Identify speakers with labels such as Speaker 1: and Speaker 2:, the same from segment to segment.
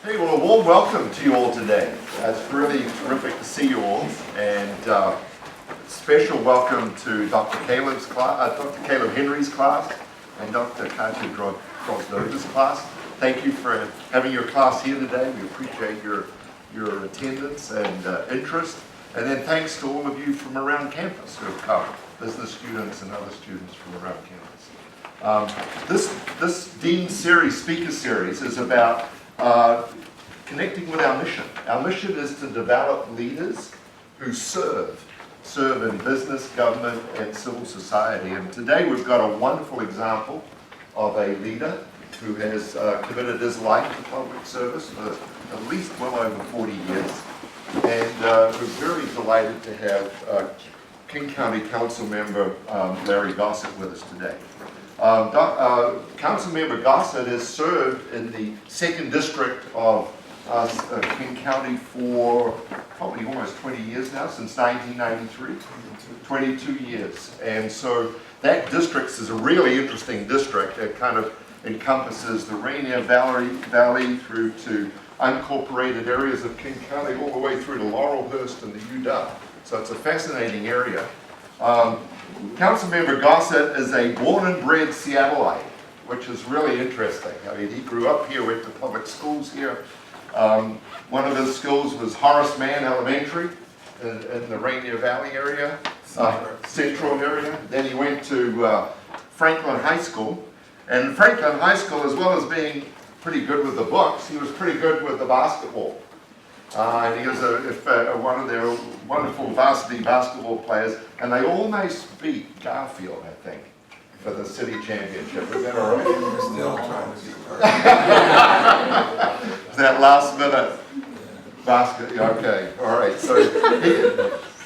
Speaker 1: Hey, well, a warm welcome to you all today. It's really terrific to see you all, and special welcome to Dr. Caleb's class, Dr. Caleb Henry's class, and Dr. Katja Grosdover's class. Thank you for having your class here today. We appreciate your attendance and interest. And then thanks to all of you from around campus who have come, business students and other students from around campus. This Dean Series, Speaker Series, is about connecting with our mission. Our mission is to develop leaders who serve in business, government, and civil society. And today we've got a wonderful example of a leader who has committed his life to public service for at least well over 40 years. And we're very delighted to have King County Councilmember Larry Gossett with us today. Councilmember Gossett has served in the 2nd District of King County for probably almost 20 years now, since 1993. 22 years. And so that district is a really interesting district. It kind of encompasses the Rainier Valley through to unincorporated areas of King County, all the way through to Laurelhurst and the UW. So it's a fascinating area. Councilmember Gossett is a born and bred Seattleite, which is really interesting. I mean, he grew up here, went to public schools here. One of his schools was Horace Mann Elementary in the Rainier Valley area, central area. Then he went to Franklin High School. And Franklin High School, as well as being pretty good with the books, he was pretty good with the basketball. And he was one of their wonderful varsity basketball players, and they almost beat Garfield, I think, for the city championship. Is that all right?
Speaker 2: We're still trying to beat her.
Speaker 1: That last minute basket, okay, all right. So,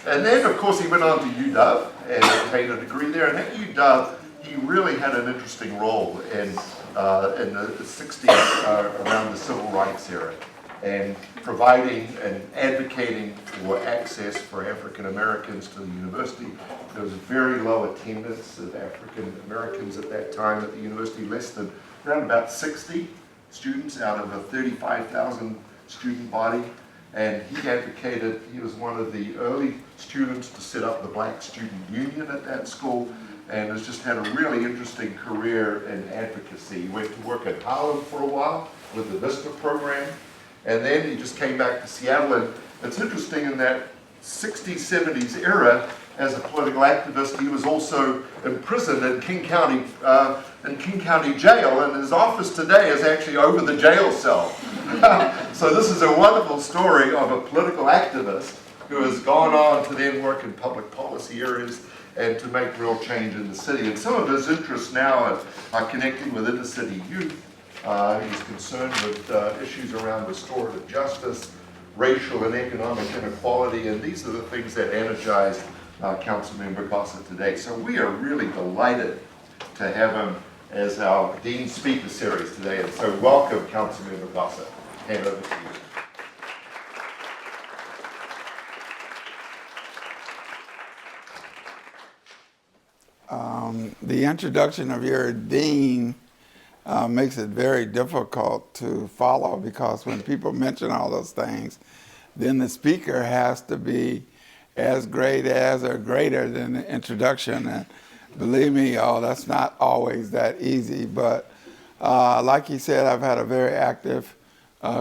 Speaker 1: and then of course he went on to UW and obtained a degree there. And at UW, he really had an interesting role in the 60s around the civil rights era, and providing and advocating for access for African Americans to the university. There was very low attendance of African Americans at that time at the university, less than around about 60 students out of a 35,000 student body. And he advocated, he was one of the early students to set up the Black Student Union at that school, and has just had a really interesting career in advocacy. He went to work at Harlem for a while with the VISTA program, and then he just came back to Seattle. And it's interesting in that 60s, 70s era, as a political activist, he was also imprisoned in King County Jail, and his office today is actually over the jail cell. So this is a wonderful story of a political activist who has gone on to then work in public policy areas and to make real change in the city. And some of his interests now are connecting with inner city youth. He's concerned with issues around restorative justice, racial and economic inequality, and these are the things that energize Councilmember Gossett today. So we are really delighted to have him as our Dean Speaker Series today. And so welcome, Councilmember Gossett. Hand over to you.
Speaker 2: The introduction of your dean makes it very difficult to follow, because when people mention all those things, then the speaker has to be as great as or greater than the introduction. And believe me, that's not always that easy. But like he said, I've had a very active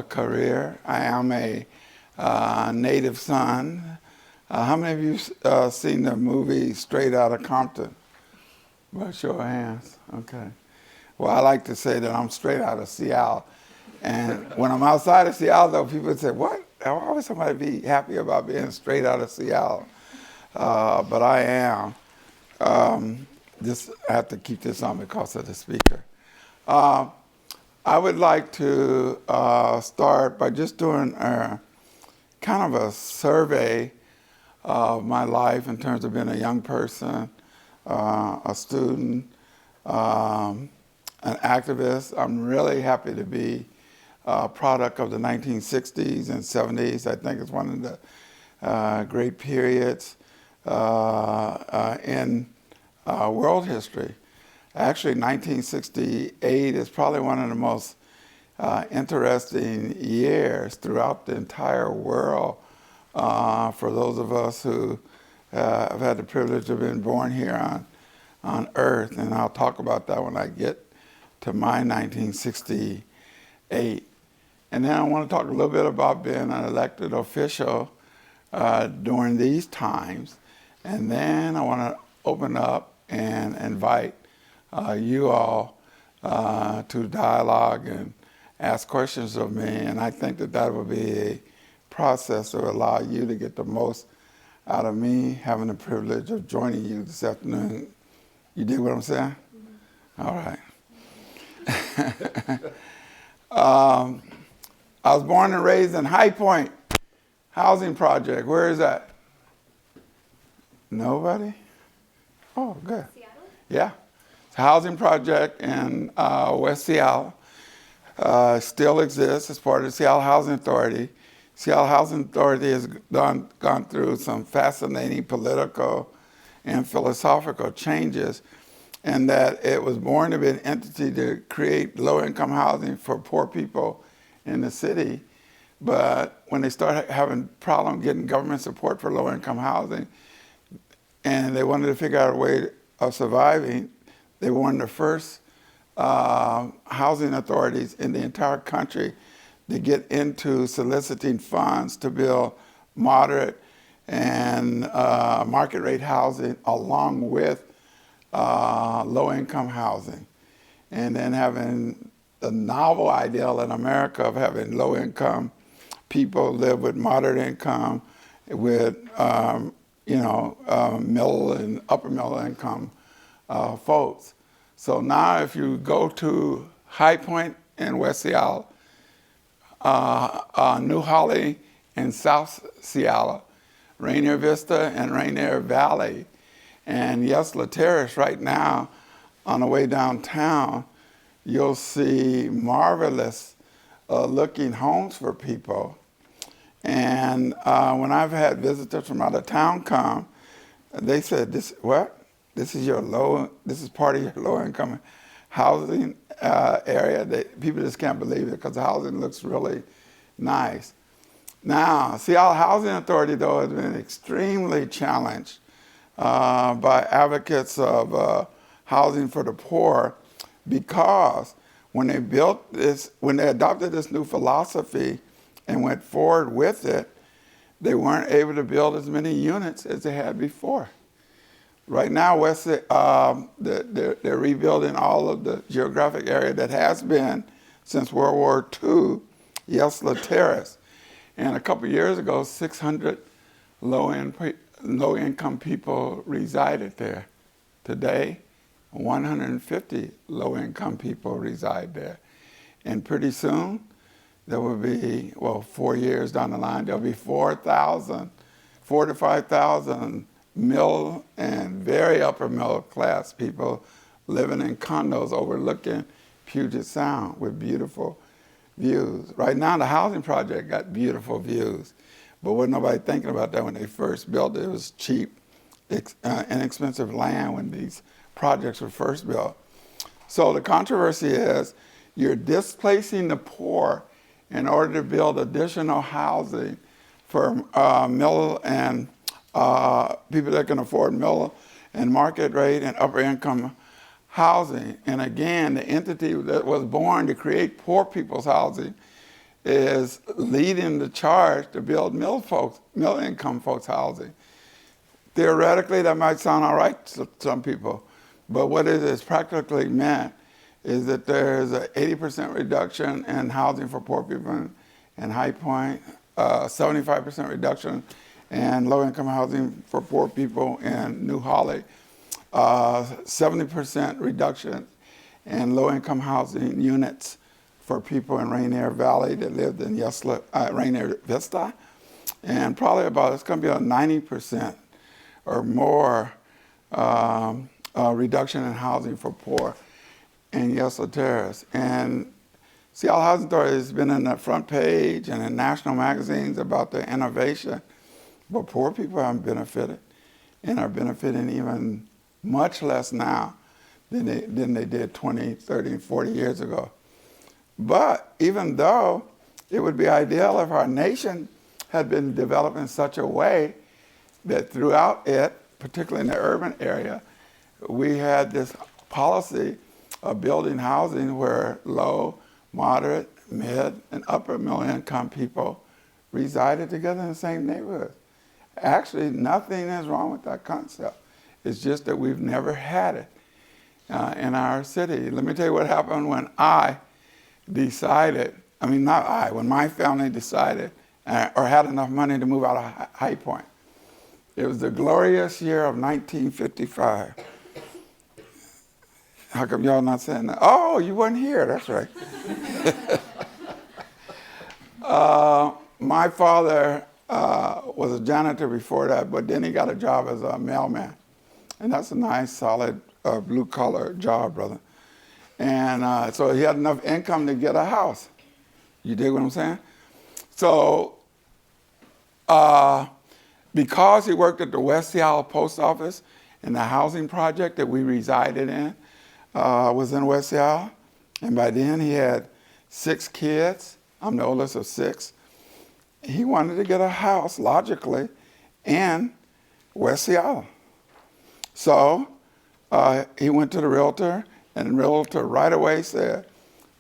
Speaker 2: career. I am a native son. How many of you seen the movie Straight Outta Compton? Well, show of hands. Okay. Well, I like to say that I'm straight out of Seattle. And when I'm outside of Seattle, though, people say, what? Why would somebody be happy about being straight out of Seattle? But I am. I have to keep this on because of the speaker. I would like to start by just doing kind of a survey of my life in terms of being a young person, a student, an activist. I'm really happy to be a product of the 1960s and 70s. I think it's one of the great periods in world history. Actually, 1968 is probably one of the most interesting years throughout the entire world for those of us who have had the privilege of being born here on Earth. And I'll talk about that when I get to my 1968. And then I want to talk a little bit about being an elected official during these times. And then I want to open up and invite you all to dialogue and ask questions of me. And I think that will be a process that will allow you to get the most out of me having the privilege of joining you this afternoon. You dig what I'm saying? Mm-hmm. All right. I was born and raised in High Point Housing Project. Where is that? Nobody? Oh, good. Seattle? Yeah. It's a housing project in West Seattle. Still exists as part of the Seattle Housing Authority. Seattle Housing Authority has gone through some fascinating political and philosophical changes, and that it was born to be an entity to create low-income housing for poor people in the city. But when they started having problems getting government support for low-income housing, and they wanted to figure out a way of surviving, they were one of the first housing authorities in the entire country to get into soliciting funds to build moderate and market rate housing along with low-income housing. And then having the novel ideal in America of having low-income people live with moderate income, with middle and upper middle income folks. So now if you go to High Point in West Seattle, New Holly in South Seattle, Rainier Vista and Rainier Valley, and Yesla Terrace right now on the way downtown, you'll see marvelous looking homes for people. And when I've had visitors from out of town come, they said, this is part of your low income housing area. That people just can't believe it because the housing looks really nice. Now, Seattle Housing Authority, though, has been extremely challenged by advocates of housing for the poor, because when they adopted this new philosophy and went forward with it, they weren't able to build as many units as they had before. Right now, they're rebuilding all of the geographic area that has been since World War II, Yesla Terrace. And a couple years ago, 600 low-income people resided there. Today, 150 low-income people reside there. And pretty soon, there will be, 4 years down the line, there'll be 4,000 to 5,000 middle and very upper middle class people living in condos overlooking Puget Sound with beautiful views. Right now, the housing project got beautiful views, but wasn't nobody thinking about that when they first built it. It was cheap, inexpensive land when these projects were first built. So the controversy is you're displacing the poor in order to build additional housing for middle and people that can afford middle and market rate and upper income housing. And again, the entity that was born to create poor people's housing is leading the charge to build middle income folks' housing. Theoretically, that might sound all right to some people, but what it is practically meant is that there's an 80% reduction in housing for poor people in High Point, 75% reduction in low-income housing for poor people in New Holly, 70% reduction in low-income housing units for people in Rainier Valley that lived in Rainier Vista, and probably it's going to be a 90% or more reduction in housing for poor in Yesla Terrace. And Seattle Housing Authority has been in the front page and in national magazines about the innovation, but poor people haven't benefited and are benefiting even much less now than they did 20, 30, 40 years ago. But even though it would be ideal if our nation had been developed in such a way that throughout it, particularly in the urban area, we had this policy of building housing where low, moderate, mid, and upper middle income people resided together in the same neighborhood. Actually, nothing is wrong with that concept. It's just that we've never had it in our city. Let me tell you what happened when I decided, when my family decided or had enough money to move out of High Point. It was the glorious year of 1955. How come y'all not saying that? Oh, you weren't here, that's right. My father was a janitor before that, but then he got a job as a mailman. And that's a nice, solid, blue-collar job, brother. And so he had enough income to get a house. You dig what I'm saying? So because he worked at the West Seattle Post Office and the housing project that we resided in was in West Seattle, and by then he had 6 kids. I'm the oldest of 6. He wanted to get a house, logically, in West Seattle. So he went to the realtor, and the realtor right away said,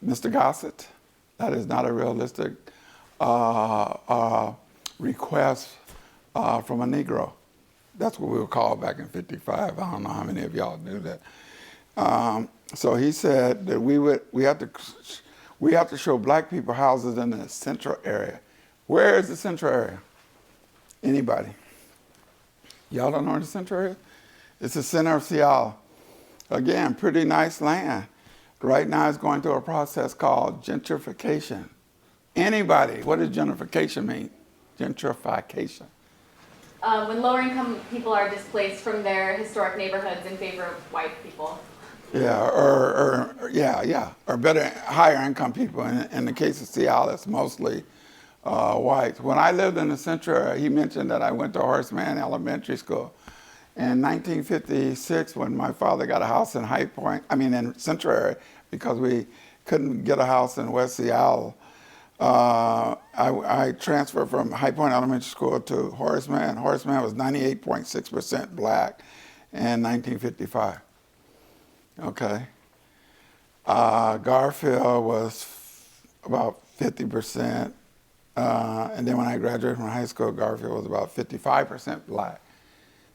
Speaker 2: Mr. Gossett, that is not a realistic request from a Negro. That's what we were called back in '55. I don't know how many of y'all knew that. So he said that we have to show black people houses in the central area. Where is the central area? Anybody? Y'all don't know where the central area is? It's the center of Seattle. Again, pretty nice land. Right now it's going through a process called gentrification. Anybody, what does gentrification mean? Gentrification.
Speaker 3: When lower income people are displaced from their historic neighborhoods in favor of white people.
Speaker 2: Yeah, or better, higher income people. In the case of Seattle, it's mostly whites. When I lived in the central area, he mentioned that I went to Horseman Elementary School. In 1956, when my father got a house in in Central area, because we couldn't get a house in West Seattle, I transferred from High Point Elementary School to Horace Mann. Horace Mann was 98.6% black in 1955. Okay. Garfield was about 50%. And then when I graduated from high school, Garfield was about 55% black.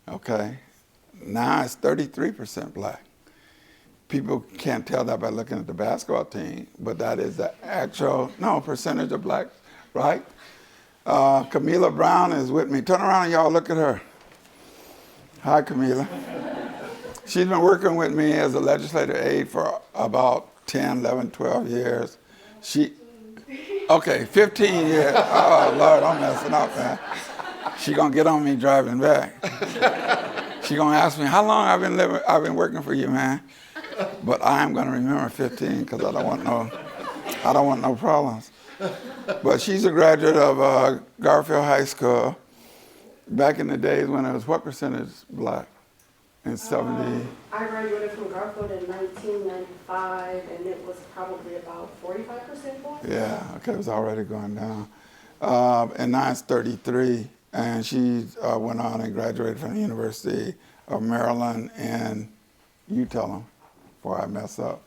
Speaker 2: Okay. Now it's 33% black. People can't tell that by looking at the basketball team, but that is the actual, percentage of blacks, right? Camila Brown is with me. Turn around and y'all look at her. Hi, Camila. She's been working with me as a legislative aide for about 10, 11, 12 years. 15 years. Oh, Lord, I'm messing up, man. She gonna get on me driving back. She gonna ask me, how long I've been working for you, man? But I am gonna remember 15 because I don't want no problems. But she's a graduate of Garfield High School. Back in the days when it was what percentage black? In 70?
Speaker 4: I graduated from Garfield in 1995, and it was probably about 45% black.
Speaker 2: Yeah, okay, it was already going down. And now it's 33, and she went on and graduated from the University of Maryland, and you tell them before I mess up.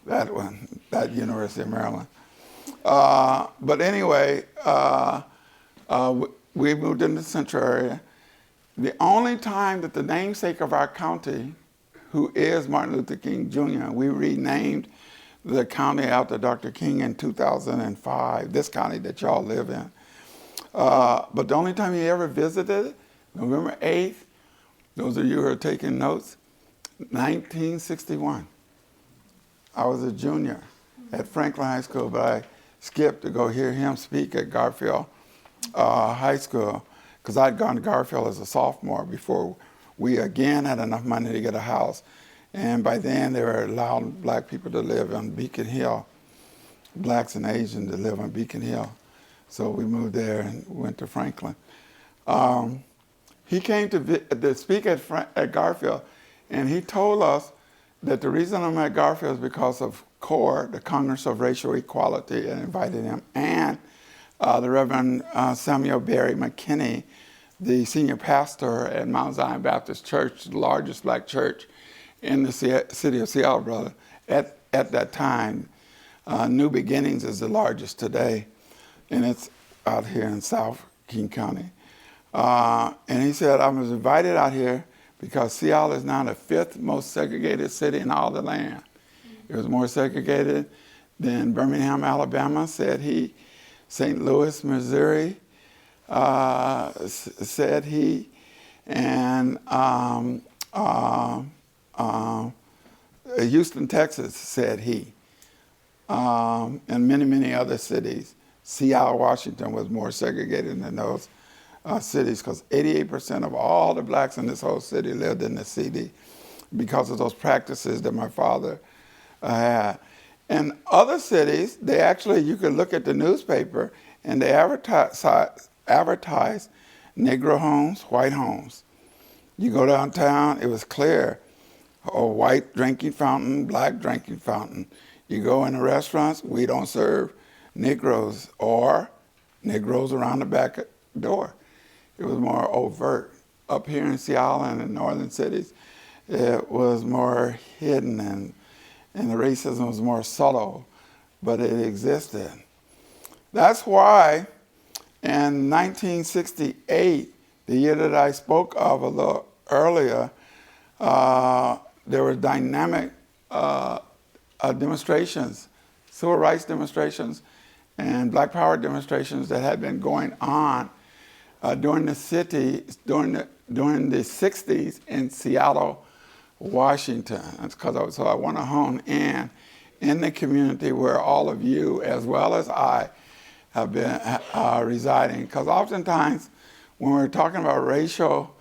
Speaker 2: That one, that University of Maryland. But anyway, we moved into the Central area. The only time that the namesake of our county, who is Martin Luther King Jr., we renamed the county after Dr. King in 2005, this county that y'all live in. But the only time he ever visited, November 8th, those of you who are taking notes, 1961. I was a junior at Franklin High School, but I skipped to go hear him speak at Garfield High School, because I'd gone to Garfield as a sophomore before we again had enough money to get a house. And by then they were allowing black people to live on Beacon Hill, blacks and Asians to live on Beacon Hill. So we moved there and went to Franklin. He came to speak at Garfield, and he told us that the reason I'm at Garfield is because of CORE, the Congress of Racial Equality, and invited him, and the Reverend Samuel Berry McKinney, the senior pastor at Mount Zion Baptist Church, the largest black church in the city of Seattle, brother, at that time. New Beginnings is the largest today, and it's out here in South King County. And he said, I was invited out here because Seattle is now the 5th most segregated city in all the land. It was more segregated than Birmingham, Alabama, said he. St. Louis, Missouri, said he. And Houston, Texas, said he. And many, many other cities. Seattle, Washington was more segregated than those cities because 88% of all the blacks in this whole city lived in the city because of those practices that my father had. In other cities, they actually, you could look at the newspaper and they advertise Negro homes, white homes. You go downtown, it was clear, a white drinking fountain, black drinking fountain. You go in the restaurants, we don't serve Negroes, or Negroes around the back door. It was more overt. Up here in Seattle and in northern cities, it was more hidden and the racism was more subtle, but it existed. That's why in 1968, the year that I spoke of a little earlier, there were dynamic demonstrations, civil rights demonstrations, and Black Power demonstrations that had been going on during the 60s in Seattle, Washington. That's because I want to hone in the community where all of you, as well as I, have been residing. Because oftentimes, when we're talking about racial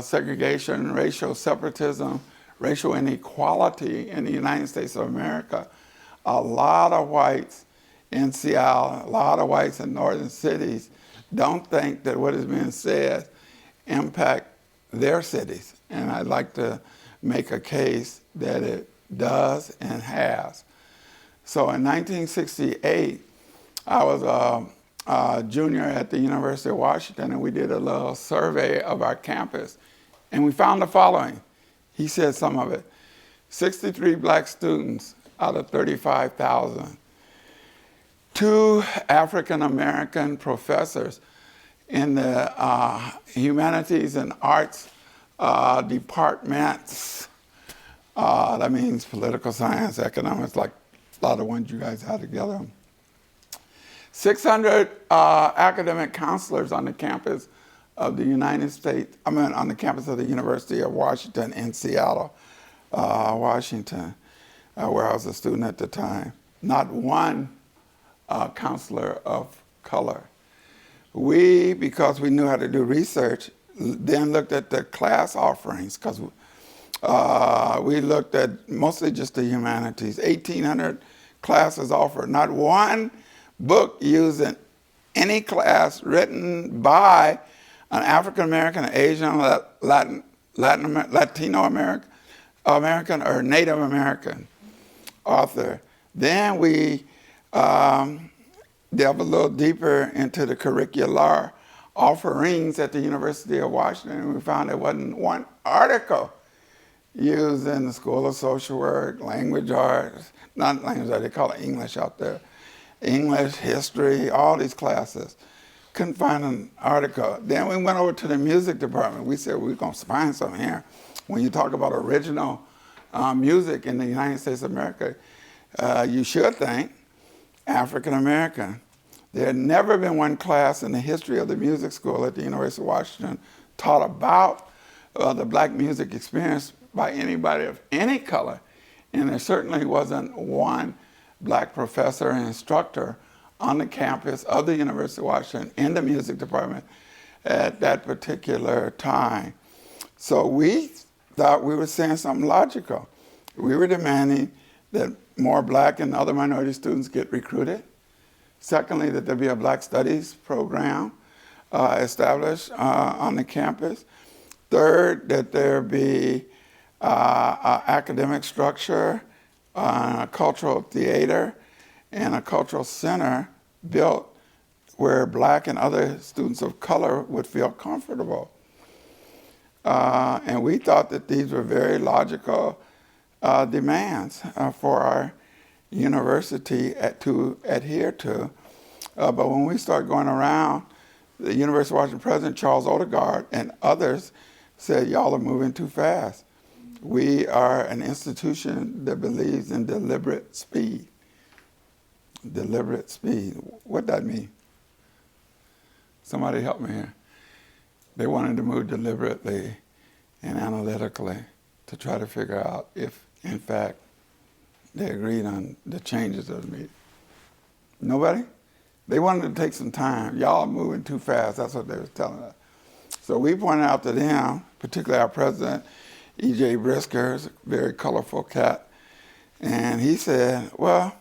Speaker 2: segregation, racial separatism, racial inequality in the United States of America, a lot of whites in Seattle, a lot of whites in northern cities don't think that what is being said impact their cities. And I'd like to make a case that it does and has. So in 1968, I was a junior at the University of Washington, and we did a little survey of our campus. And we found the following. He said some of it. 63 black students out of 35,000. 2 African-American professors in the humanities and arts departments. That means political science, economics, like a lot of the ones you guys had together. 600 academic counselors on the campus of the United States, on the campus of the University of Washington in Seattle, Washington, where I was a student at the time. Not one counselor of color. We, because we knew how to do research, then looked at the class offerings, because we looked at mostly just the humanities. 1,800 classes offered. Not one book used in any class written by an African American, Asian, Latino American, or Native American author. Then we delve a little deeper into the curricular offerings at the University of Washington, and we found there wasn't one article used in the School of Social Work, language arts, not language arts, they call it English out there, English, history, all these classes. Couldn't find an article. Then we went over to the music department. We said, we're going to find something here. When you talk about original music in the United States of America, you should think African American. There had never been one class in the history of the music school at the University of Washington taught about the black music experience by anybody of any color. And there certainly wasn't one black professor and instructor on the campus of the University of Washington in the music department at that particular time. So we thought we were saying something logical. We were demanding that more black and other minority students get recruited. Secondly, that there be a Black Studies program established on the campus. Third, that there be academic structure a cultural theater and a cultural center built where black and other students of color would feel comfortable. And we thought that these were very logical demands for our university to adhere to. But when we started going around, the University of Washington President Charles Odegaard and others said, y'all are moving too fast. We are an institution that believes in deliberate speed. Deliberate speed. What that mean? Somebody help me here. They wanted to move deliberately and analytically to try to figure out if, in fact, they agreed on the changes of the meeting. Nobody? They wanted to take some time. Y'all are moving too fast. That's what they were telling us. So we pointed out to them, particularly our president, E.J. Brisker, is a very colorful cat, and he said, well,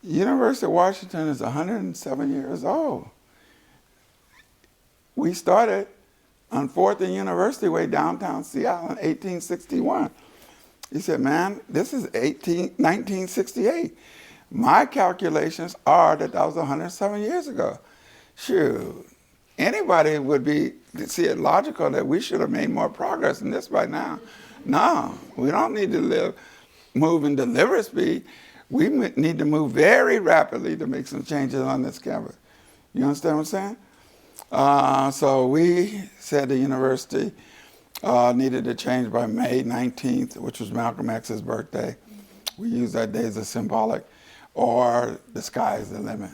Speaker 2: University of Washington is 107 years old. We started on 4th and University Way, downtown Seattle in 1861. He said, man, this is 1968. My calculations are that was 107 years ago. Shoot, anybody would see it logical that we should have made more progress in this by now. No, we don't need to move in deliberate speed. We need to move very rapidly to make some changes on this campus. You understand what I'm saying? So we said the university needed to change by May 19th, which was Malcolm X's birthday. We use that day as a symbolic, or the sky is the limit.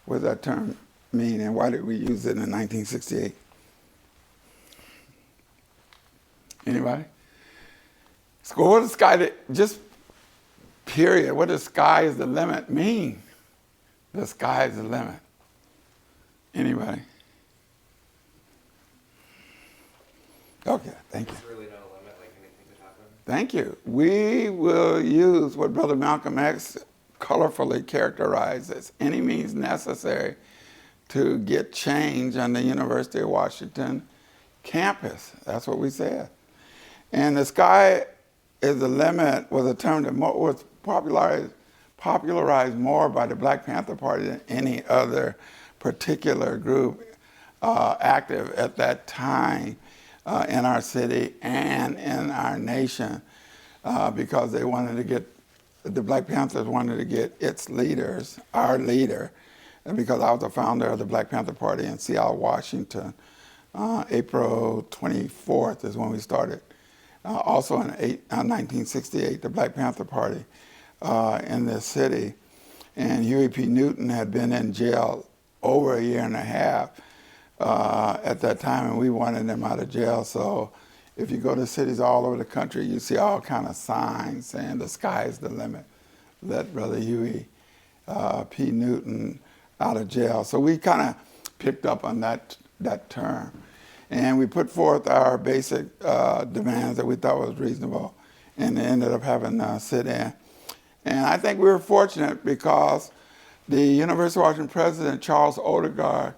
Speaker 2: What does that term mean, and why did we use it in 1968? Anybody? So what does sky, just period, what does sky is the limit mean? The sky is the limit. Anybody? Okay, thank you.
Speaker 5: There's really no limit, like anything could happen.
Speaker 2: Thank you. We will use what Brother Malcolm X colorfully characterized as any means necessary to get change on the University of Washington campus. That's what we said. And the sky is the limit was a term that was popularized more by the Black Panther Party than any other particular group active at that time in our city and in our nation, because they wanted to get, the Black Panthers wanted to get its leaders, our leader, and because I was the founder of the Black Panther Party in Seattle, Washington. April 24th is when we started. Also in 1968, the Black Panther Party in this city. And Huey P. Newton had been in jail over a year and a half at that time, and we wanted him out of jail. So if you go to cities all over the country, you see all kind of signs saying the sky is the limit. Let Brother Huey P. Newton out of jail. So we kind of picked up on that term. And we put forth our basic demands that we thought was reasonable, and they ended up having a sit-in. And I think we were fortunate because the University of Washington President, Charles Odegaard,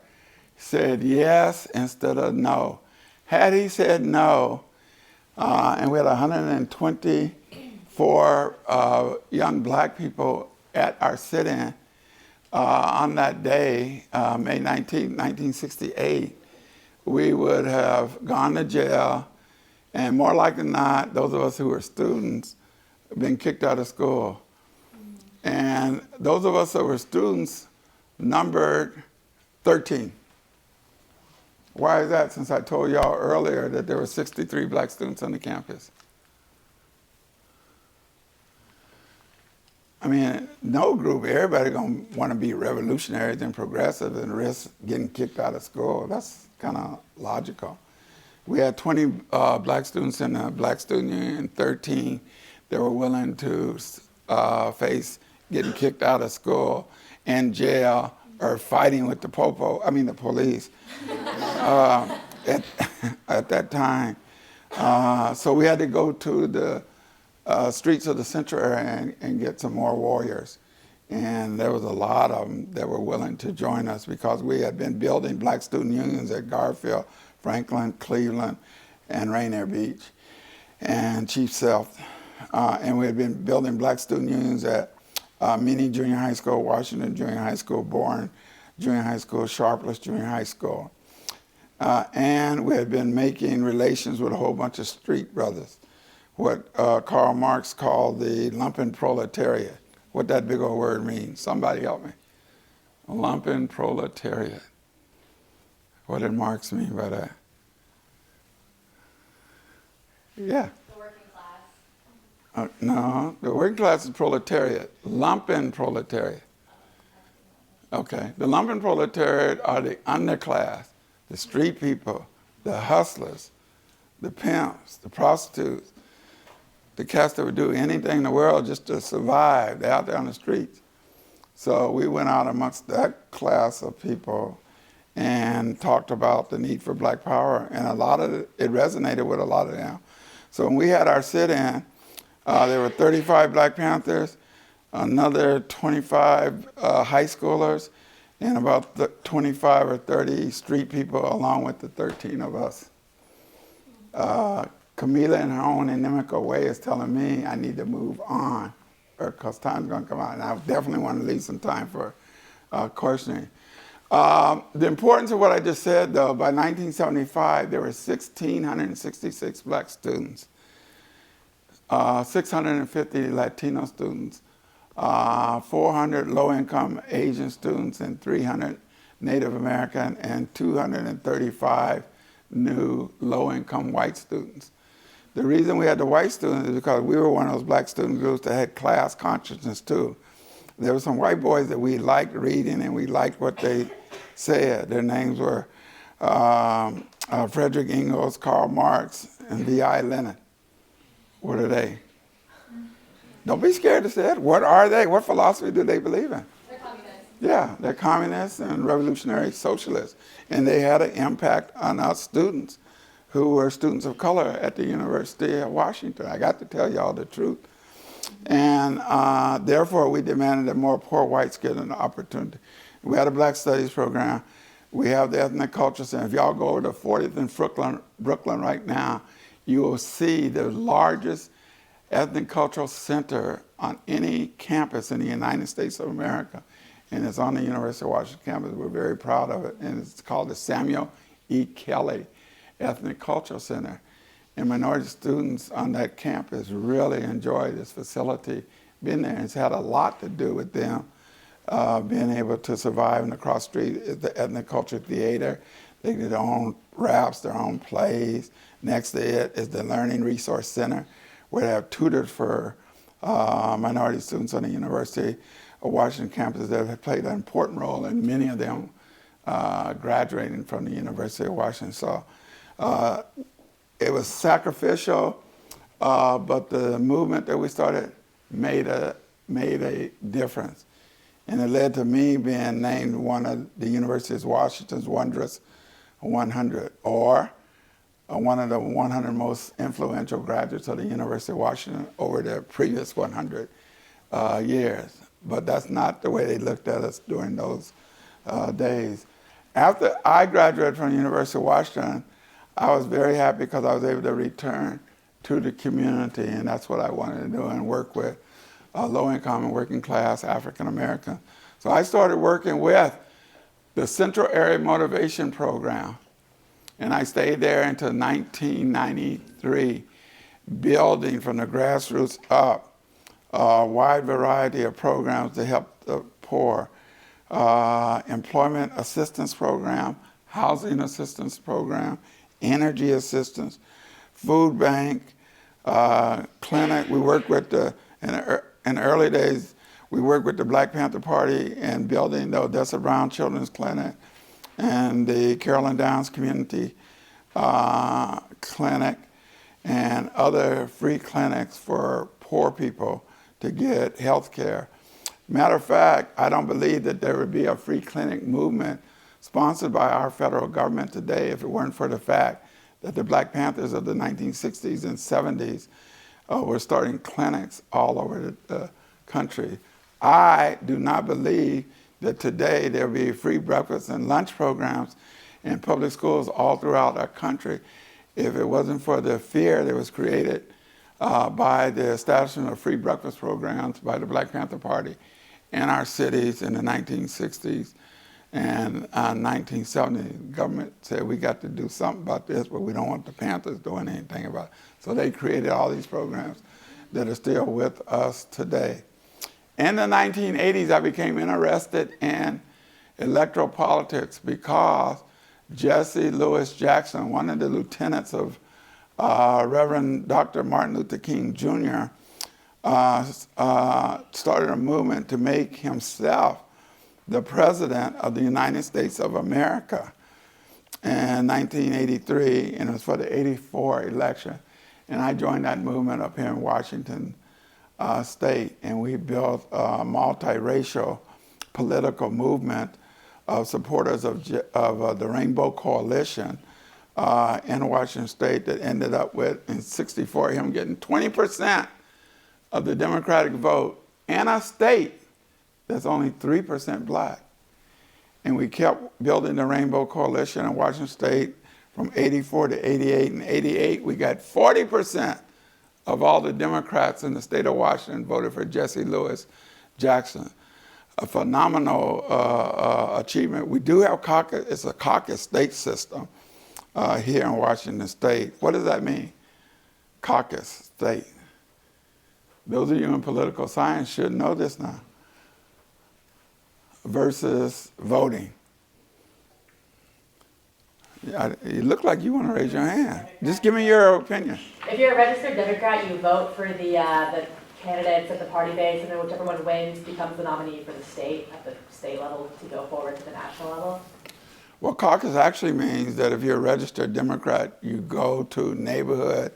Speaker 2: said yes instead of no. Had he said no, and we had 124 young black people at our sit-in on that day, May 19, 1968, we would have gone to jail, and more likely than not, those of us who were students been kicked out of school. And those of us that were students numbered 13. Why is that? Since I told y'all earlier that there were 63 black students on the campus. I mean, no group, everybody gonna wanna be revolutionaries and progressive and risk getting kicked out of school. That's kind of logical. We had 20 black students in the Black Student Union, 13 that were willing to face getting kicked out of school and jail or fighting with the police at that time. So we had to go to the streets of the central area and get some more warriors. And there was a lot of them that were willing to join us because we had been building black student unions at Garfield, Franklin, Cleveland, and Rainier Beach, and Chief Sealth and we had been building black student unions at Meany Junior High School, Washington Junior High School, Bourne Junior High School, Sharpless Junior High School. And we had been making relations with a whole bunch of street brothers, what Karl Marx called the lumpen proletariat. What that big old word means. Somebody help me. Lumpen proletariat. What did Marx mean by that? Yeah.
Speaker 3: The working class.
Speaker 2: No, the working class is proletariat. Lumpen proletariat. Okay, the lumpen proletariat are the underclass, the street people, the hustlers, the pimps, the prostitutes, the cats that would do anything in the world just to survive. They're out there on the streets. So we went out amongst that class of people and talked about the need for black power, and a lot of it resonated with a lot of them. So when we had our sit-in, there were 35 Black Panthers, another 25 high schoolers, and about 25 or 30 street people, along with the 13 of us. Camila, in her own inimical way, is telling me I need to move on, because time's going to come out, and I definitely want to leave some time for questioning. The importance of what I just said, though, by 1975, there were 1,666 black students, 650 Latino students, 400 low-income Asian students, and 300 Native American, and 235 new low-income white students. The reason we had the white students is because we were one of those black student groups that had class consciousness, too. There were some white boys that we liked reading, and we liked what they said. Their names were Frederick Engels, Karl Marx, and V.I. Lenin. What are they? Don't be scared to say it. What are they? What philosophy do they believe in?
Speaker 3: They're communists.
Speaker 2: Yeah, they're communists and revolutionary socialists. And they had an impact on us students who were students of color at the University of Washington. I got to tell y'all the truth. And therefore, we demanded that more poor whites get an opportunity. We had a Black Studies program. We have the Ethnic Culture Center. If y'all go over to 40th and Brooklyn right now, you will see the largest ethnic cultural center on any campus in the United States of America. And it's on the University of Washington campus. We're very proud of it. And it's called the Samuel E. Kelly Ethnic Cultural Center. And minority students on that campus really enjoy this facility. Been there. It's had a lot to do with them being able to survive. And across the street is the Ethnic Culture Theater. They do their own raps, their own plays. Next to it is the Learning Resource Center, where they have tutors for minority students on the University of Washington campus that have played an important role in many of them graduating from the University of Washington. So it was sacrificial, but the movement that we started made a difference. And it led to me being named one of the University of Washington's Wondrous 100, or one of the 100 most influential graduates of the University of Washington over the previous 100 years. But that's not the way they looked at us during those days. After I graduated from the University of Washington, I was very happy because I was able to return to the community, and that's what I wanted to do, and work with low-income and working class African Americans. So I started working with the Central Area Motivation Program, and I stayed there until 1993, building from the grassroots up a wide variety of programs to help the poor. Employment assistance program, housing assistance program, energy assistance, food bank, clinic. We worked with in the early days, we worked with the Black Panther Party in building the Odessa Brown Children's Clinic and the Carolyn Downs Community Clinic and other free clinics for poor people to get health care. Matter of fact, I don't believe that there would be a free clinic movement sponsored by our federal government today if it weren't for the fact that the Black Panthers of the 1960s and 70s were starting clinics all over the country. I do not believe that today there will be free breakfast and lunch programs in public schools all throughout our country if it wasn't for the fear that was created by the establishment of free breakfast programs by the Black Panther Party in our cities in the 1960s and 1970s. The government said we got to do something about this, but we don't want the Panthers doing anything about it. So they created all these programs that are still with us today. In the 1980s, I became interested in electoral politics because Jesse Lewis Jackson, one of the lieutenants of Reverend Dr. Martin Luther King Jr., started a movement to make himself the president of the United States of America in 1983, and it was for the 84 election. And I joined that movement up here in Washington State, and we built a multiracial political movement of supporters of the Rainbow Coalition in Washington State that ended up with, in '64, him getting 20% of the Democratic vote in a state that's only 3% black. And we kept building the Rainbow Coalition in Washington State from 84 to 88. In 88, we got 40% of all the Democrats in the state of Washington voted for Jesse Lewis Jackson. A phenomenal achievement. We do have caucus, it's a caucus state system here in Washington State. What does that mean? Caucus state. Those of you in political science should know this now. Versus voting. You look like you want to raise your hand. Just give me your opinion.
Speaker 6: If you're a registered Democrat, you vote for the candidates at the party base, and then whichever one wins becomes the nominee for the state, at the state level, to go forward to the national level.
Speaker 2: Well, caucus actually means that if you're a registered Democrat, you go to neighborhood,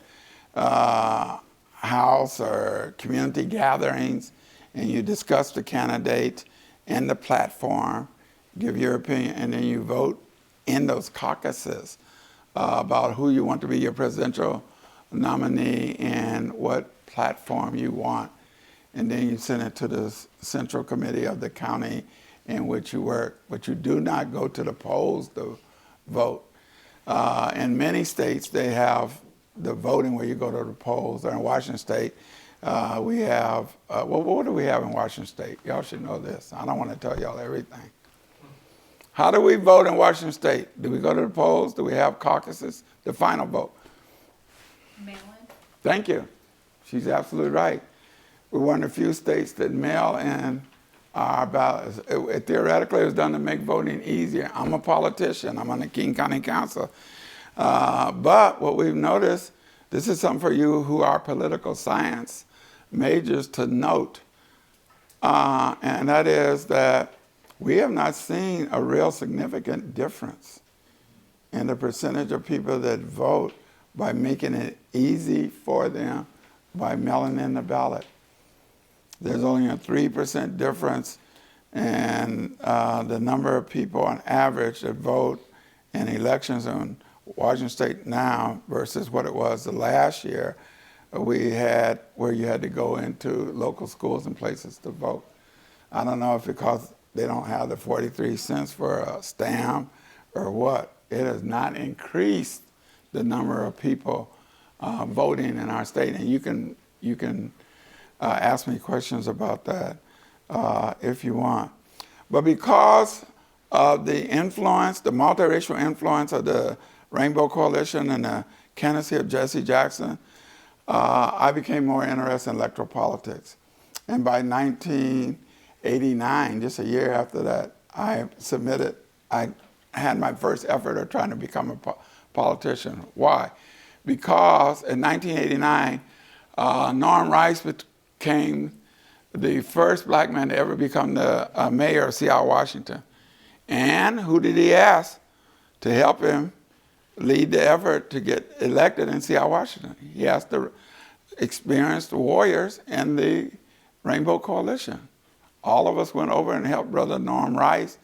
Speaker 2: house, or community gatherings, and you discuss the candidate and the platform, give your opinion, and then you vote in those caucuses about who you want to be your presidential nominee and what platform you want. And then you send it to the central committee of the county in which you work. But you do not go to the polls to vote. In many states, they have the voting where you go to the polls. Or in Washington State, we have, well, what do we have in Washington State? Y'all should know this. I don't want to tell y'all everything. How do we vote in Washington State? Do we go to the polls? Do we have caucuses? The final vote.
Speaker 3: Mail-in?
Speaker 2: Thank you. She's absolutely right. We're one of the few states that mail in our ballots. Theoretically, it was done to make voting easier. I'm a politician. I'm on the King County Council. But what we've noticed, this is something for you who are political science majors to note, and that is that we have not seen a real significant difference in the percentage of people that vote by making it easy for them by mailing in the ballot. There's only a 3% difference in the number of people on average that vote in elections in Washington State now versus what it was the last year we had, where you had to go into local schools and places to vote. I don't know if because they don't have the 43 cents for a stamp or what. It has not increased the number of people voting in our state, and you can ask me questions about that if you want. But because of the influence, the multiracial influence of the Rainbow Coalition and the candidacy of Jesse Jackson, I became more interested in electoral politics. And by 1989, just a year after that, I had my first effort of trying to become a politician. Why? Because in 1989, Norm Rice became the first black man to ever become the mayor of Seattle, Washington. And who did he ask to help him lead the effort to get elected in Seattle, Washington? He asked the experienced warriors in the Rainbow Coalition. All of us went over and helped Brother Norm Rice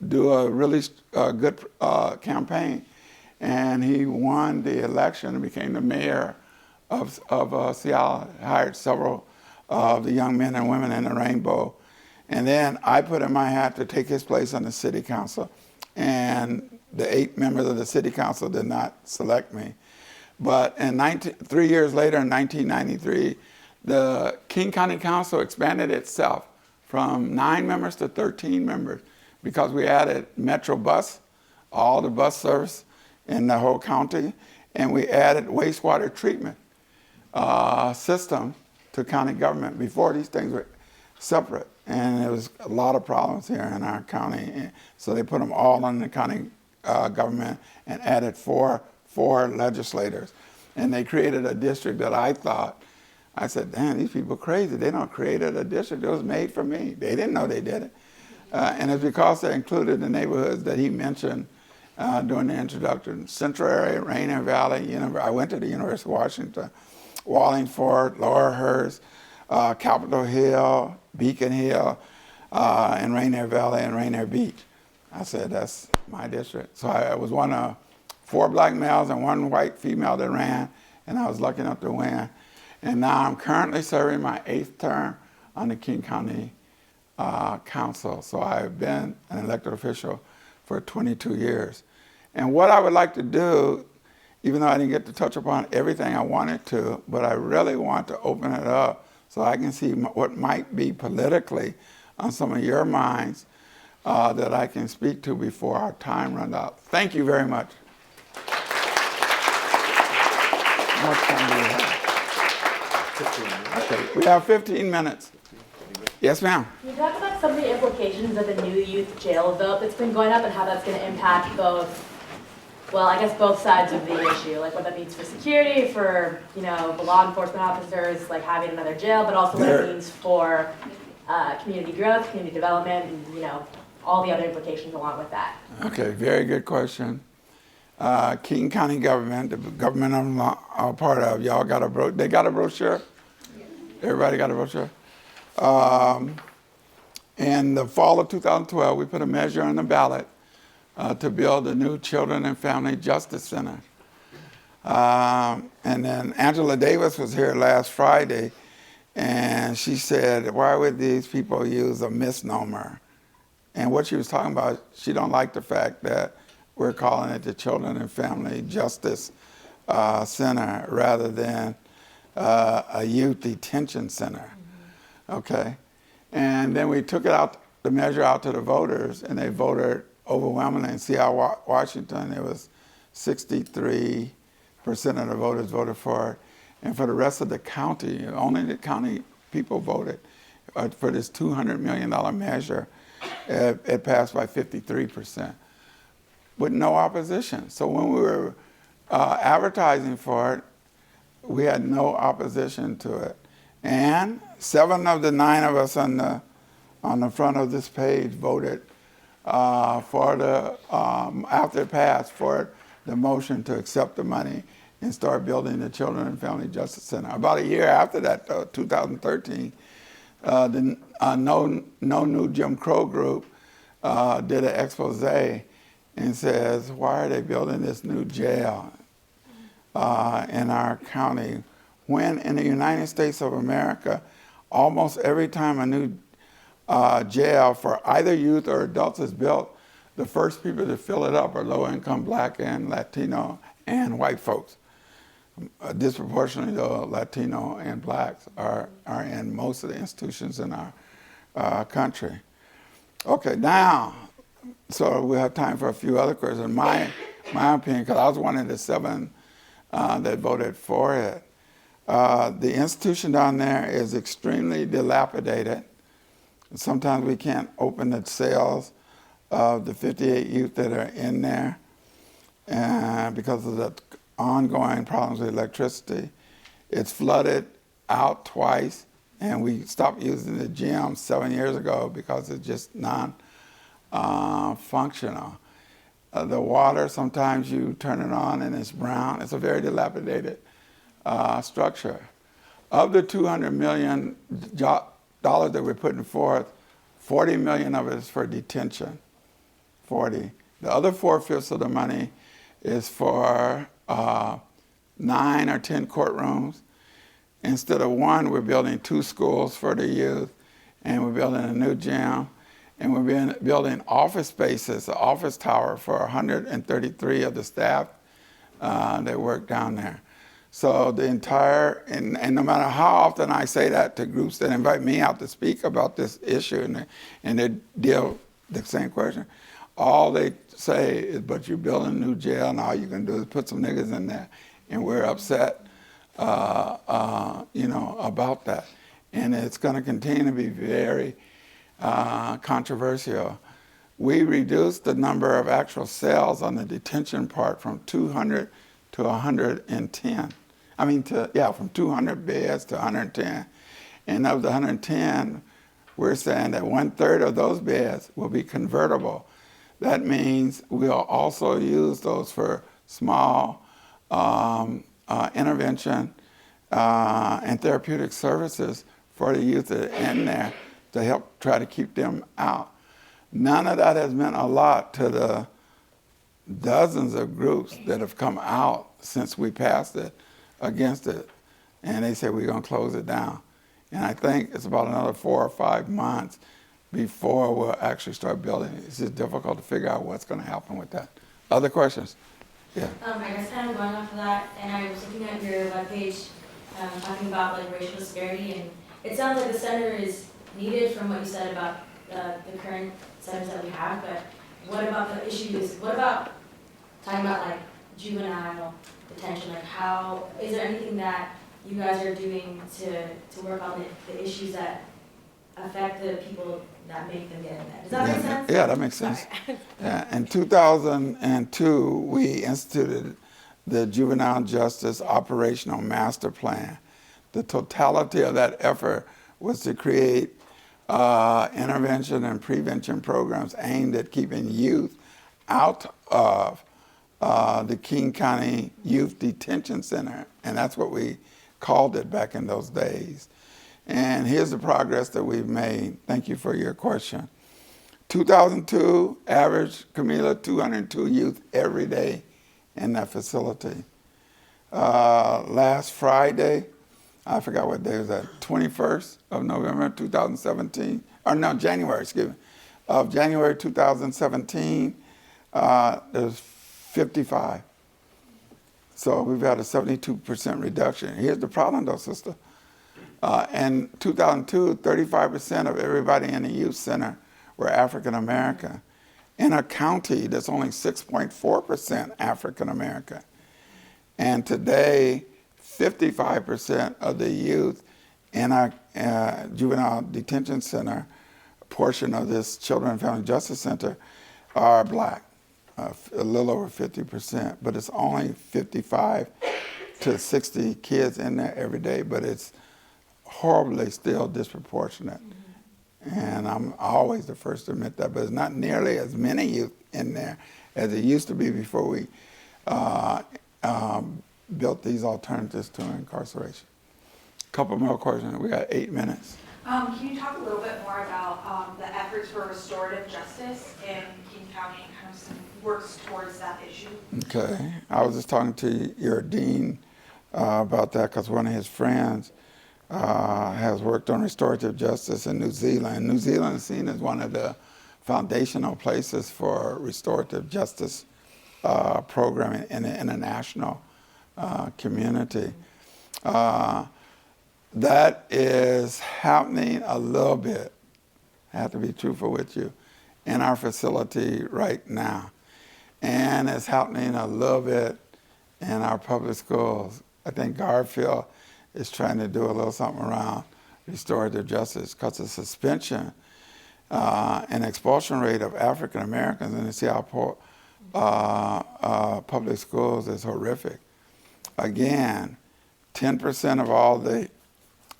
Speaker 2: do a really good campaign. And he won the election and became the mayor of Seattle, hired several of the young men and women in the Rainbow. And then I put in my hat to take his place on the city council. And the 8 members of the city council did not select me. But 3 years later, in 1993, the King County Council expanded itself from 9 members to 13 members because we added Metro Bus, all the bus service in the whole county, and we added wastewater treatment system to county government. Before, these things were separate, and there was a lot of problems here in our county. So they put them all in the county government and added four legislators. And they created a district that I said, damn, these people crazy. They don't created a district that was made for me. They didn't know they did it. And it's because they included the neighborhoods that he mentioned during the introduction. Central area, Rainier Valley, I went to the University of Washington, Wallingford, Laurelhurst, Capitol Hill, Beacon Hill, and Rainier Valley and Rainier Beach. I said, that's my district. So I was one of 4 black males and 1 white female that ran, and I was lucky enough to win. And now I'm currently serving my 8th term on the King County Council. So I've been an elected official for 22 years. And what I would like to do, even though I didn't get to touch upon everything I wanted to, but I really want to open it up so I can see what might be politically on some of your minds that I can speak to before our time runs out. Thank you very much. How much time do we have?
Speaker 5: 15 minutes.
Speaker 2: Okay, we have 15 minutes. Yes, ma'am.
Speaker 6: Can you talk about some of the implications of the new youth jail vote that's been going up and how that's going to impact both, well, I guess both sides of the issue, like what that means for security, for, the law enforcement officers, like having another jail, but also what it means for community growth, community development, and, all the other implications along with that.
Speaker 2: Okay, very good question. King County government, the government I'm a part of, y'all got a brochure? They got a brochure? Everybody got a brochure? In the fall of 2012, we put a measure on the ballot to build a new Children and Family Justice Center. And then Angela Davis was here last Friday, and she said, why would these people use a misnomer? And what she was talking about, she don't like the fact that we're calling it the Children and Family Justice Center rather than a youth detention center. Okay, and then we took it out, the measure out to the voters, and they voted overwhelmingly. In Seattle, Washington, it was 63% of the voters voted for it, and for the rest of the county, only the county people voted for this $200 million measure. It passed by 53%, with no opposition. So when we were advertising for it, we had no opposition to it. And 7 of the 9 of us on the front of this page voted for the, after it passed, for the motion to accept the money and start building the Children and Family Justice Center. About a year after that, 2013, the No New Jim Crow group did an expose and says, why are they building this new jail in our county when in the United States of America, almost every time a new jail for either youth or adults is built, the first people to fill it up are low-income black and Latino and white folks. Disproportionately, though, Latino and blacks are in most of the institutions in our country. Okay, now, so we have time for a few other questions. My opinion, because I was one of the 7 that voted for it. The institution down there is extremely dilapidated. Sometimes we can't open the cells of the 58 youth that are in there because of the ongoing problems with electricity. It's flooded out twice, and we stopped using the gym 7 years ago because it's just non-functional. The water, sometimes you turn it on and it's brown. It's a very dilapidated structure. Of the $200 million that we're putting forth, $40 million of it is for detention. 40. The other 4/5 of the money is for 9 or 10 courtrooms. Instead of 1, we're building 2 schools for the youth, and we're building a new gym, and we're building office spaces, an office tower for 133 of the staff that work down there. So the entire, and no matter how often I say that to groups that invite me out to speak about this issue and they deal the same question, all they say is, but you're building a new jail and all you can do is put some niggas in there. And we're upset, about that. And it's gonna continue to be very controversial. We reduced the number of actual cells on the detention part from 200 to 110. From 200 beds to 110. And of the 110, we're saying that 1/3 of those beds will be convertible. That means we'll also use those for small intervention and therapeutic services for the youth that are in there to help try to keep them out. None of that has meant a lot to the dozens of groups that have come out since we passed it, against it, and they say we're going to close it down. And I think it's about another 4 or 5 months before we'll actually start building it. It's just difficult to figure out what's going to happen with that. Other questions? Yeah.
Speaker 7: I guess kind of going off of that, and I was looking at your webpage, talking about like racial disparity, and it sounds like the center is needed from what you said about the current centers that we have, but what about the issues, what about talking about like juvenile detention, like how, is there anything that you guys are doing to work on the issues that affect the people that make them get in there? Does that make sense?
Speaker 2: Yeah, that makes sense. Yeah, in 2002, we instituted the Juvenile Justice Operational Master Plan. The totality of that effort was to create intervention and prevention programs aimed at keeping youth out of the King County Youth Detention Center, and that's what we called it back in those days. And here's the progress that we've made. Thank you for your question. 2002, average, Camila, 202 youth every day in that facility. Last Friday, I forgot what day was that, 21st of November 2017, or no, January, excuse me, of January 2017, there's 55. So we've had a 72% reduction. Here's the problem though, sister. In 2002, 35% of everybody in the youth center were African American. In a county that's only 6.4% African American. And today, 55% of the youth in our juvenile detention center, portion of this Children and Family Justice Center, are black, a little over 50%, but it's only 55 to 60 kids in there every day, but it's horribly still disproportionate. And I'm always the first to admit that, but it's not nearly as many youth in there as it used to be before we built these alternatives to incarceration. Couple more questions. We got 8 minutes.
Speaker 8: Can you talk a little bit more about the efforts for restorative justice in King County and kind of some works towards that issue?
Speaker 2: Okay. I was just talking to your dean about that because one of his friends has worked on restorative justice in New Zealand. New Zealand is seen as one of the foundational places for restorative justice programming in the international community. That is happening a little bit, I have to be truthful with you, in our facility right now. And it's happening a little bit in our public schools. I think Garfield is trying to do a little something around restorative justice because the suspension and expulsion rate of African Americans in the Seattle public schools is horrific. Again, 10% of all the,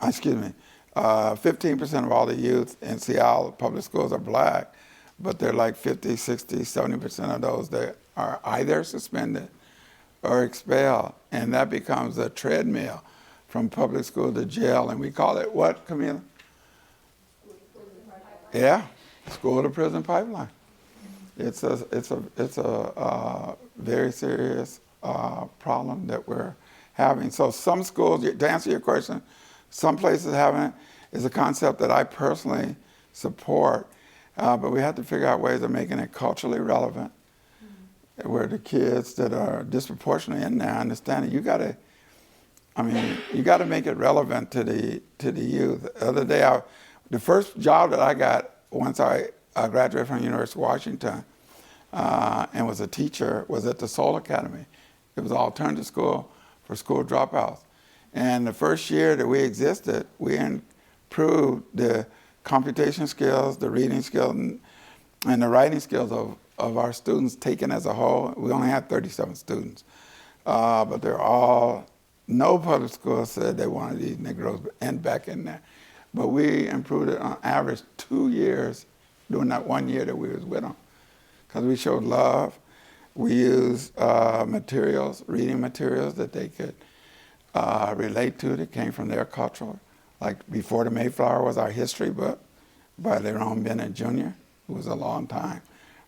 Speaker 2: 15% of all the youth in Seattle public schools are black, but they're like 50, 60, 70% of those that are either suspended or expelled. And that becomes a treadmill from public school to jail. And we call it what, Camila? Yeah, school to prison pipeline. It's a very serious problem that we're having. So some schools, to answer your question, some places having it is a concept that I personally support, but we have to figure out ways of making it culturally relevant, where the kids that are disproportionately in there understand it. You gotta I mean, you got to make it relevant to the youth. The other day, the first job that I got once I graduated from the University of Washington and was a teacher was at the Soul Academy. It was an alternative school for school dropouts. And the first year that we existed, we improved the computation skills, the reading skills, and the writing skills of our students taken as a whole. We only had 37 students, but they're all, no public school said they wanted these Negroes back in there. But we improved it on average 2 years during that 1 year that we was with them. Because we showed love. We used materials, reading materials that they could relate to that came from their culture. Like Before the Mayflower was our history book by Lerone Bennett Jr., who was a long-time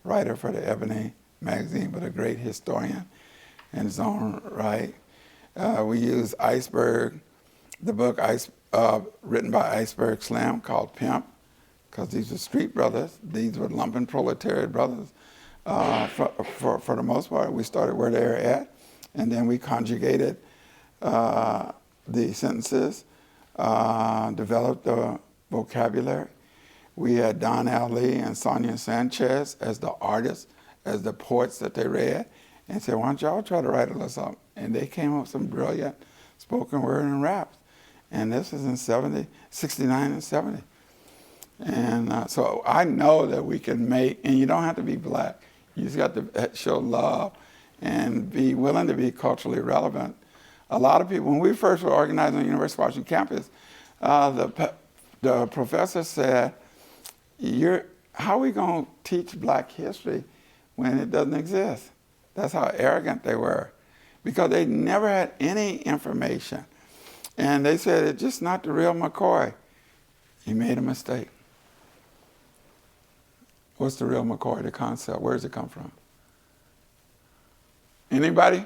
Speaker 2: writer for the Ebony magazine, but a great historian in his own right. We used Iceberg, the book written by Iceberg Slim called Pimp, because these were street brothers. These were lumpen proletariat brothers. For the most part, we started where they were at, and then we conjugated the sentences, developed the vocabulary. We had Don L. Lee and Sonia Sanchez as the artists, as the poets that they read, and said, why don't y'all try to write a little something? And they came up with some brilliant spoken word and raps. And this was in 69 and 70. And so I know that we can make, and you don't have to be black. You just got to show love and be willing to be culturally relevant. A lot of people, when we first were organized on the University of Washington campus, the professor said, how are we going to teach black history when it doesn't exist? That's how arrogant they were, because they never had any information. And they said, it's just not the real McCoy. He made a mistake. What's the real McCoy, the concept? Where does it come from? Anybody?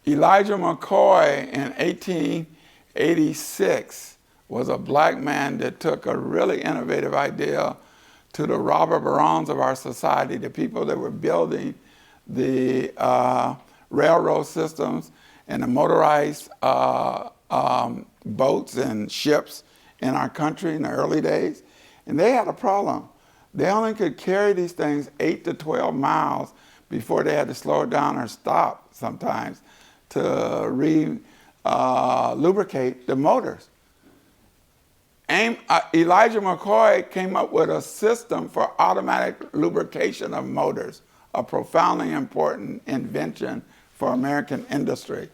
Speaker 2: Elijah McCoy in 1886 was a black man that took a really innovative idea to the robber barons of our society, the people that were building the railroad systems and the motorized boats and ships in our country in the early days. And they had a problem. They only could carry these things 8 to 12 miles before they had to slow it down or stop sometimes to lubricate the motors. Elijah McCoy came up with a system for automatic lubrication of motors, a profoundly important invention for American industry.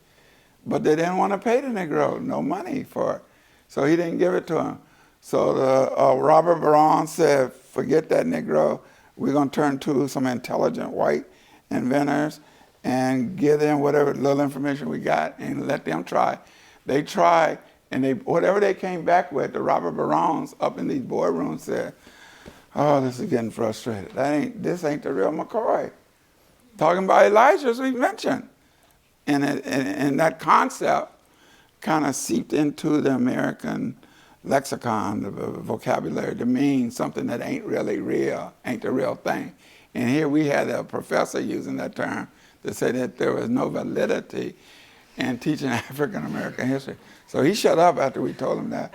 Speaker 2: But they didn't want to pay the Negro no money for it, so he didn't give it to him. So the Robert Baron said, forget that Negro, we're going to turn to some intelligent white inventors and give them whatever little information we got and let them try. They tried, and whatever they came back with, the Robert Barons up in these boardrooms said, oh, this is getting frustrated. This ain't the real McCoy. Talking about Elijah, as we mentioned. And that concept kind of seeped into the American lexicon, the vocabulary, to mean something that ain't really real, ain't the real thing. And here we had a professor using that term to say that there was no validity in teaching African American history. So he shut up after we told him that.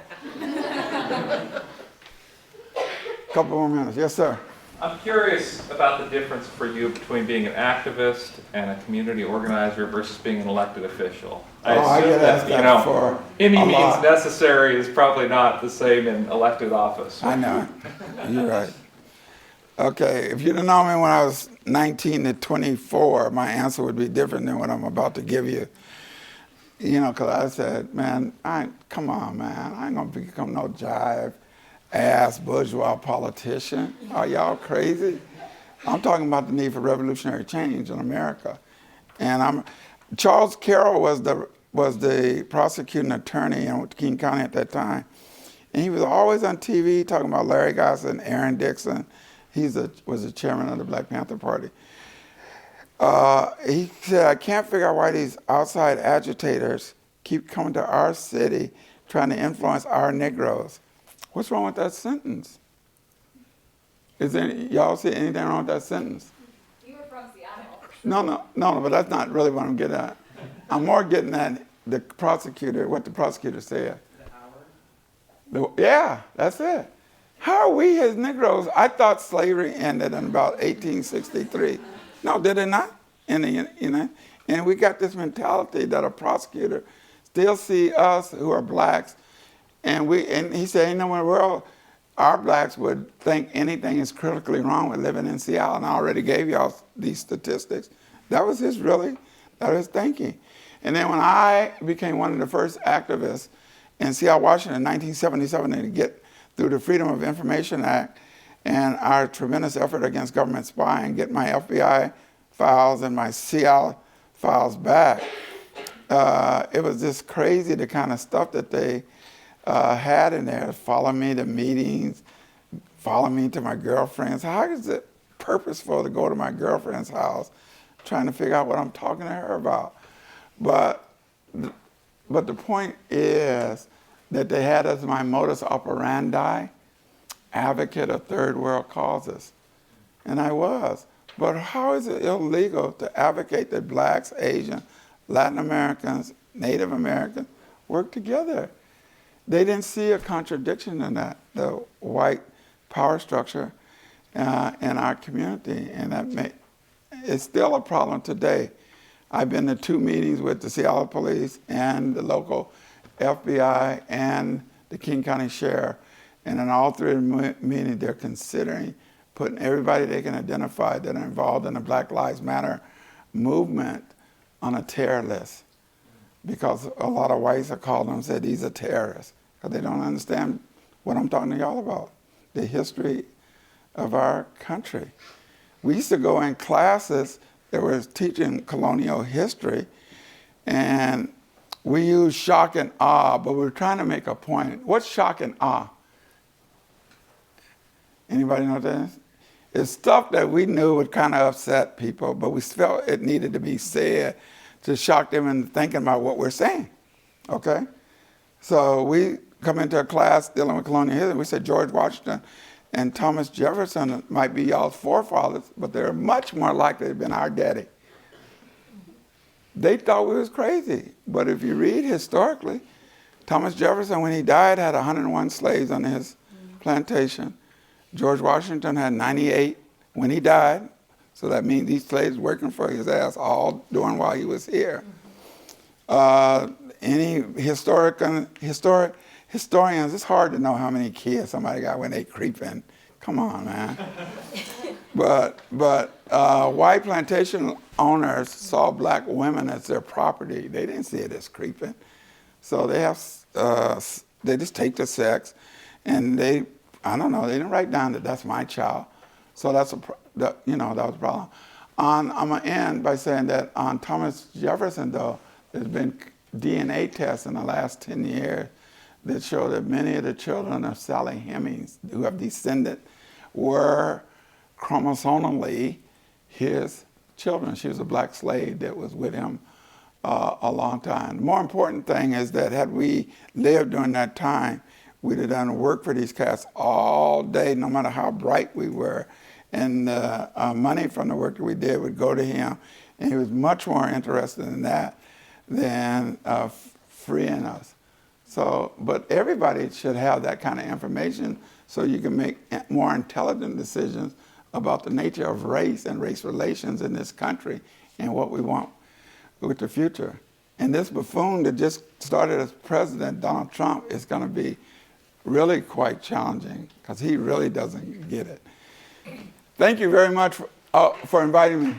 Speaker 2: Couple more minutes. Yes, sir.
Speaker 9: I'm curious about the difference for you between being an activist and a community organizer versus being an elected official.
Speaker 2: I get asked that for
Speaker 9: any
Speaker 2: a
Speaker 9: means
Speaker 2: lot.
Speaker 9: necessary is probably not the same in elected office.
Speaker 2: I know. You're right. Okay, if you'd have known me when I was 19 to 24, my answer would be different than what I'm about to give you. You know, because I said, man, come on, man. I ain't going to become no jive-ass bourgeois politician. Are y'all crazy? I'm talking about the need for revolutionary change in America. And Charles Carroll was the prosecuting attorney in King County at that time. And he was always on TV talking about Larry Gossett and Aaron Dixon. He was the chairman of the Black Panther Party. He said, I can't figure out why these outside agitators keep coming to our city trying to influence our Negroes. What's wrong with that sentence? Y'all see anything wrong with that sentence?
Speaker 3: You were from Seattle.
Speaker 2: No, but that's not really what I'm getting at. I'm more getting at the prosecutor, what the prosecutor said. Yeah, that's it. How are we as Negroes? I thought slavery ended in about 1863. No, did it not? And we got this mentality that a prosecutor still see us who are blacks, and he said, ain't nowhere in the world our blacks would think anything is critically wrong with living in Seattle, and I already gave y'all these statistics. That was his thinking. And then when I became one of the first activists in Seattle, Washington in 1977 to get through the Freedom of Information Act and our tremendous effort against government spying, get my FBI files and my Seattle files back, it was just crazy the kind of stuff that they had in there. Follow me to meetings, follow me to my girlfriend's. How is it purposeful to go to my girlfriend's house trying to figure out what I'm talking to her about? But the point is that they had as my modus operandi, advocate of third world causes. And I was. But how is it illegal to advocate that blacks, Asians, Latin Americans, Native Americans work together? They didn't see a contradiction in that, the white power structure in our community. And it's still a problem today. I've been to 2 meetings with the Seattle Police and the local FBI and the King County Sheriff. And in all 3 meetings, they're considering putting everybody they can identify that are involved in the Black Lives Matter movement on a terror list. Because a lot of whites have called them and said these are terrorists. Because they don't understand what I'm talking to y'all about, the history of our country. We used to go in classes that were teaching colonial history, and we used shock and awe, but we were trying to make a point. What's shock and awe? Anybody know what that is? It's stuff that we knew would kind of upset people, but we felt it needed to be said to shock them into thinking about what we're saying, okay? So we come into a class dealing with colonial history. We said George Washington and Thomas Jefferson might be y'all's forefathers, but they're much more likely to have been our daddy. They thought we was crazy, but if you read historically, Thomas Jefferson, when he died, had 101 slaves on his plantation. George Washington had 98 when he died, so that means these slaves working for his ass all during while he was here. Any historians, it's hard to know how many kids somebody got when they creeping. Come on, man. But white plantation owners saw black women as their property. They didn't see it as creeping. So they just take the sex, and they didn't write down that that's my child. So that was a problem. I'm gonna end by saying that on Thomas Jefferson, though, there's been DNA tests in the last 10 years that show that many of the children of Sally Hemings who have descended were chromosomally his children. She was a black slave that was with him a long time. The more important thing is that had we lived during that time, we'd have done work for these cats all day, no matter how bright we were. And money from the work that we did would go to him. And he was much more interested in that than freeing us. So, but everybody should have that kind of information so you can make more intelligent decisions about the nature of race and race relations in this country and what we want with the future. And this buffoon that just started as president, Donald Trump, is going to be really quite challenging because he really doesn't get it. Thank you very much for inviting me.